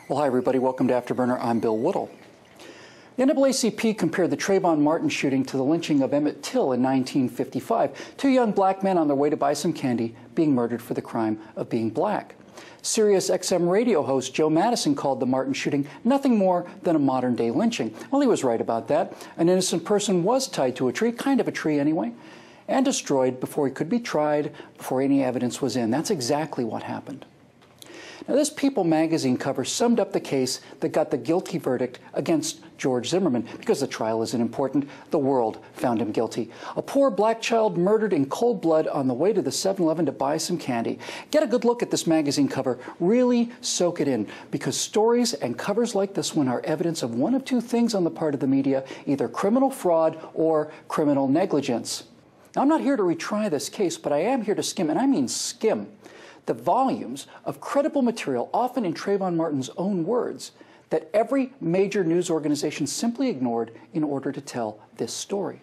Well, hi, everybody. Welcome to Afterburner. I'm Bill Woodall. The NAACP compared the Trayvon Martin shooting to the lynching of Emmett Till in 1955, two young black men on their way to buy some candy being murdered for the crime of being black. Sirius XM radio host Joe Madison called the Martin shooting nothing more than a modern-day lynching. Well, he was right about that. An innocent person was tied to a tree, kind of a tree anyway, and destroyed before he could be tried, before any evidence was in. That's exactly what happened. Now, this People magazine cover summed up the case that got the guilty verdict against George Zimmerman. Because the trial isn't important, the world found him guilty. A poor black child murdered in cold blood on the way to the 7-Eleven to buy some candy. Get a good look at this magazine cover. Really soak it in, because stories and covers like this one are evidence of one of two things on the part of the media, either criminal fraud or criminal negligence. Now, I'm not here to retry this case, but I am here to skim, and I mean skim, the volumes of credible material, often in Trayvon Martin's own words, that every major news organization simply ignored in order to tell this story.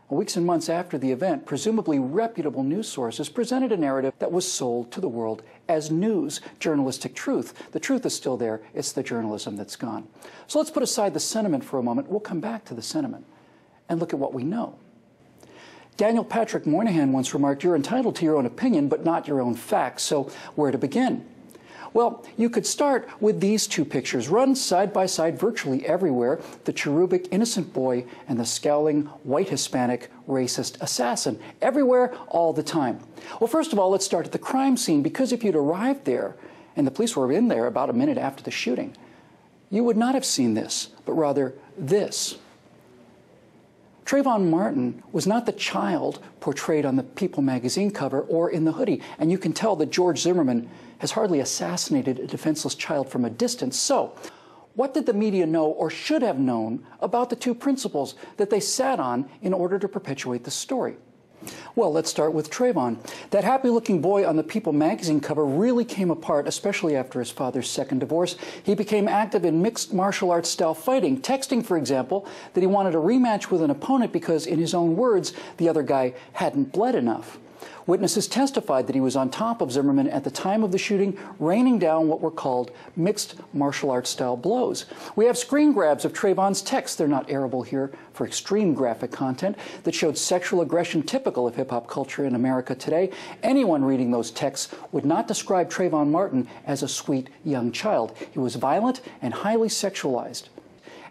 Weeks and months after the event, presumably reputable news sources presented a narrative that was sold to the world as news, journalistic truth. The truth is still there. It's the journalism that's gone. So let's put aside the sentiment for a moment. We'll come back to the sentiment and look at what we know. Daniel Patrick Moynihan once remarked, "You're entitled to your own opinion, but not your own facts." So where to begin? Well, you could start with these two pictures, run side by side virtually everywhere, the cherubic innocent boy and the scowling white Hispanic racist assassin, everywhere, all the time. Well, first of all, let's start at the crime scene, because if you'd arrived there, and the police were in there about a minute after the shooting, you would not have seen this, but rather this. Trayvon Martin was not the child portrayed on the People magazine cover or in the hoodie, and you can tell that George Zimmerman has hardly assassinated a defenseless child from a distance. So, what did the media know or should have known about the two principles that they sat on in order to perpetuate the story? Well, let's start with Trayvon. That happy-looking boy on the People magazine cover really came apart, especially after his father's second divorce. He became active in mixed martial arts style fighting, texting, for example, that he wanted a rematch with an opponent because, in his own words, the other guy hadn't bled enough. Witnesses testified that he was on top of Zimmerman at the time of the shooting, raining down what were called mixed martial arts style blows. We have screen grabs of Trayvon's texts, they're not airable here for extreme graphic content, that showed sexual aggression typical of hip-hop culture in America today. Anyone reading those texts would not describe Trayvon Martin as a sweet young child. He was violent and highly sexualized.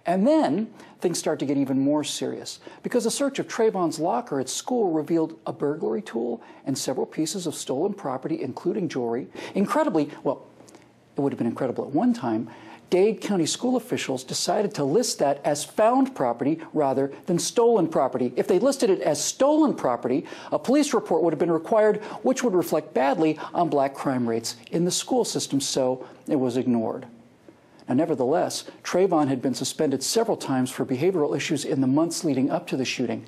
And then things start to get even more serious, because a search of Trayvon's locker at school revealed a burglary tool and several pieces of stolen property, including jewelry. Incredibly, well, it would have been incredible at one time, Dade County school officials decided to list that as found property rather than stolen property. If they listed it as stolen property, a police report would have been required, which would reflect badly on black crime rates in the school system, so it was ignored. Now, nevertheless, Trayvon had been suspended several times for behavioral issues in the months leading up to the shooting.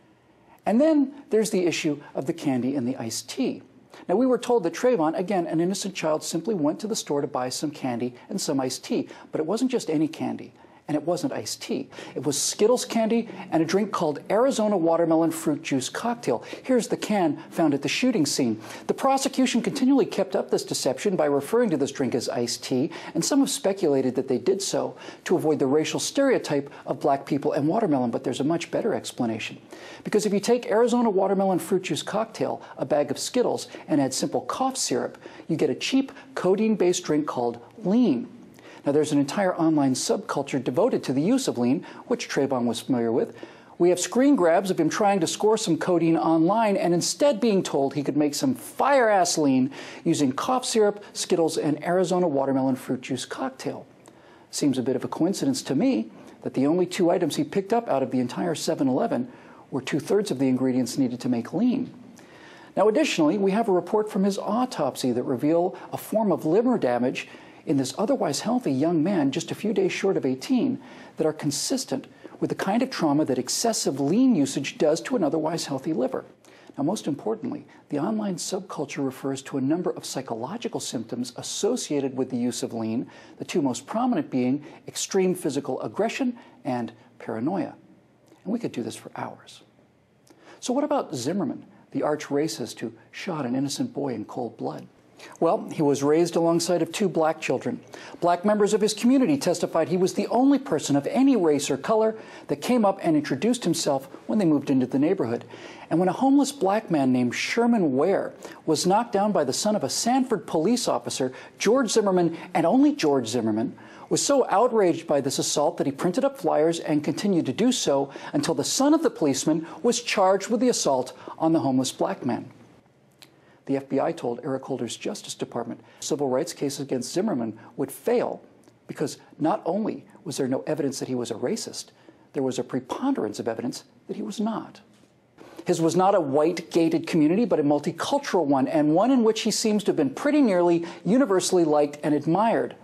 And then there's the issue of the candy and the iced tea. Now, we were told that Trayvon, again, an innocent child, simply went to the store to buy some candy and some iced tea. But it wasn't just any candy, and it wasn't iced tea. It was Skittles candy and a drink called Arizona Watermelon Fruit Juice Cocktail. Here's the can found at the shooting scene. The prosecution continually kept up this deception by referring to this drink as iced tea, and some have speculated that they did so to avoid the racial stereotype of black people and watermelon, but there's a much better explanation. Because if you take Arizona Watermelon Fruit Juice Cocktail, a bag of Skittles, and add simple cough syrup, you get a cheap codeine-based drink called lean. Now, there's an entire online subculture devoted to the use of lean, which Trayvon was familiar with. We have screen grabs of him trying to score some codeine online and instead being told he could make some fire-ass lean using cough syrup, Skittles, and Arizona Watermelon Fruit Juice Cocktail. Seems a bit of a coincidence to me that the only two items he picked up out of the entire 7-Eleven were 2/3 of the ingredients needed to make lean. Now, additionally, we have a report from his autopsy that reveal a form of liver damage in this otherwise healthy young man just a few days short of 18 that are consistent with the kind of trauma that excessive lean usage does to an otherwise healthy liver. Now, most importantly, the online subculture refers to a number of psychological symptoms associated with the use of lean, the two most prominent being extreme physical aggression and paranoia. And we could do this for hours. So what about Zimmerman, the arch-racist who shot an innocent boy in cold blood? Well, he was raised alongside of two black children. Black members of his community testified he was the only person of any race or color that came up and introduced himself when they moved into the neighborhood. And when a homeless black man named Sherman Ware was knocked down by the son of a Sanford police officer, George Zimmerman, and only George Zimmerman, was so outraged by this assault that he printed up flyers and continued to do so until the son of the policeman was charged with the assault on the homeless black man. The FBI told Eric Holder's Justice Department civil rights case against Zimmerman would fail because not only was there no evidence that he was a racist, there was a preponderance of evidence that he was not. His was not a white gated community, but a multicultural one, and one in which he seems to have been pretty nearly universally liked and admired.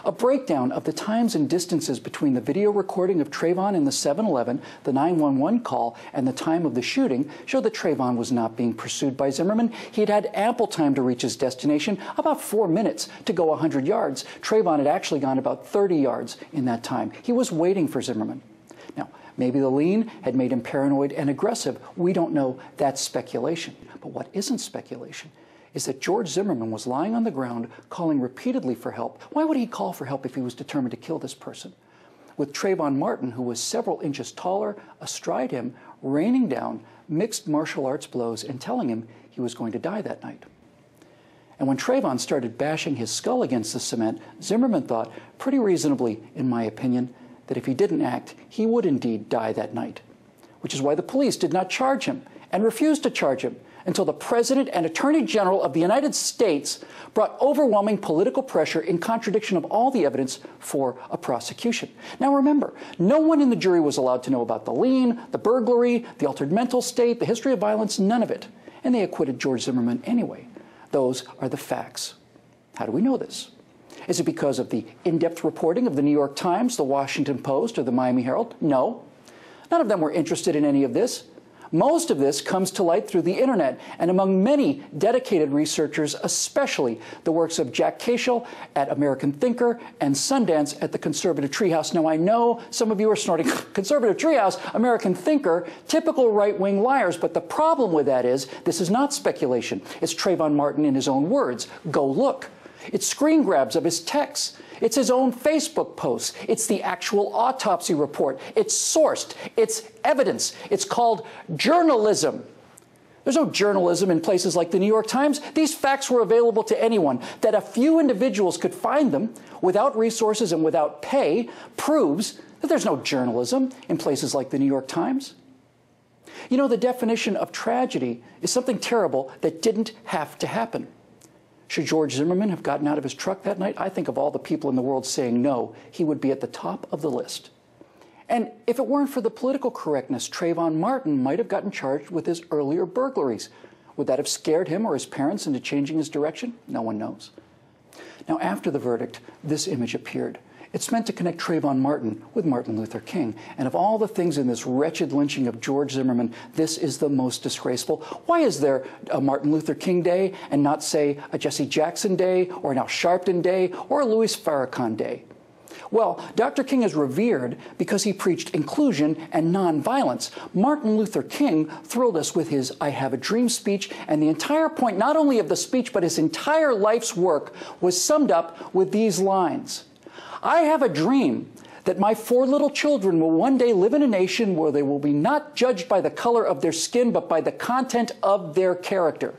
A breakdown of the times and distances between the video recording of Trayvon in the 7-Eleven, the 911 call, and the time of the shooting showed that Trayvon was not being pursued by Zimmerman. He'd had ample time to reach his destination, about 4 minutes to go 100 yards. Trayvon had actually gone about 30 yards in that time. He was waiting for Zimmerman. Now, maybe the lean had made him paranoid and aggressive. We don't know. That's speculation. But what isn't speculation is that George Zimmerman was lying on the ground calling repeatedly for help. Why would he call for help if he was determined to kill this person? With Trayvon Martin, who was several inches taller, astride him, raining down mixed martial arts blows and telling him he was going to die that night. And when Trayvon started bashing his skull against the cement, Zimmerman thought, pretty reasonably, in my opinion, that if he didn't act, he would indeed die that night. Which is why the police did not charge him and refused to charge him until the President and Attorney General of the United States brought overwhelming political pressure in contradiction of all the evidence for a prosecution. Now remember, no one in the jury was allowed to know about the lien, the burglary, the altered mental state, the history of violence, none of it. And they acquitted George Zimmerman anyway. Those are the facts. How do we know this? Is it because of the in-depth reporting of the New York Times, the Washington Post, or the Miami Herald? No. None of them were interested in any of this. Most of this comes to light through the internet and among many dedicated researchers, especially the works of Jack Cashel at American Thinker and Sundance at the Conservative Treehouse. Now, I know some of you are snorting, Conservative Treehouse, American Thinker, typical right-wing liars, but the problem with that is this is not speculation. It's Trayvon Martin in his own words. Go look. It's screen grabs of his texts. It's his own Facebook posts. It's the actual autopsy report. It's sourced. It's evidence. It's called journalism. There's no journalism in places like the New York Times. These facts were available to anyone. That a few individuals could find them without resources and without pay proves that there's no journalism in places like the New York Times. You know, the definition of tragedy is something terrible that didn't have to happen. Should George Zimmerman have gotten out of his truck that night? I think of all the people in the world saying no, he would be at the top of the list. And if it weren't for the political correctness, Trayvon Martin might have gotten charged with his earlier burglaries. Would that have scared him or his parents into changing his direction? No one knows. Now, after the verdict, this image appeared. It's meant to connect Trayvon Martin with Martin Luther King. And of all the things in this wretched lynching of George Zimmerman, this is the most disgraceful. Why is there a Martin Luther King Day and not, say, a Jesse Jackson Day or an Al Sharpton Day or a Louis Farrakhan Day? Well, Dr. King is revered because he preached inclusion and nonviolence. Martin Luther King thrilled us with his I Have a Dream speech, and the entire point, not only of the speech, but his entire life's work was summed up with these lines. I have a dream that my 4 little children will one day live in a nation where they will be not judged by the color of their skin, but by the content of their character.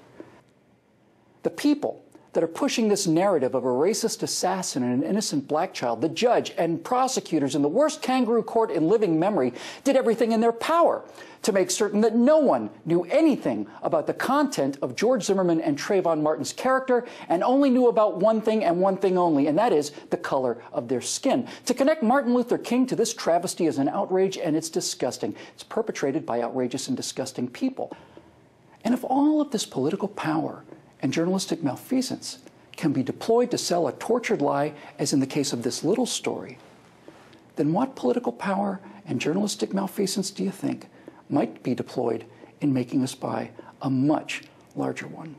The people that are pushing this narrative of a racist assassin and an innocent black child, the judge and prosecutors in the worst kangaroo court in living memory, did everything in their power to make certain that no one knew anything about the content of George Zimmerman and Trayvon Martin's character, and only knew about one thing and one thing only, and that is the color of their skin. To connect Martin Luther King to this travesty is an outrage, and it's disgusting. It's perpetrated by outrageous and disgusting people. And if all of this political power and journalistic malfeasance can be deployed to sell a tortured lie, as in the case of this little story, then what political power and journalistic malfeasance do you think might be deployed in making us buy a much larger one.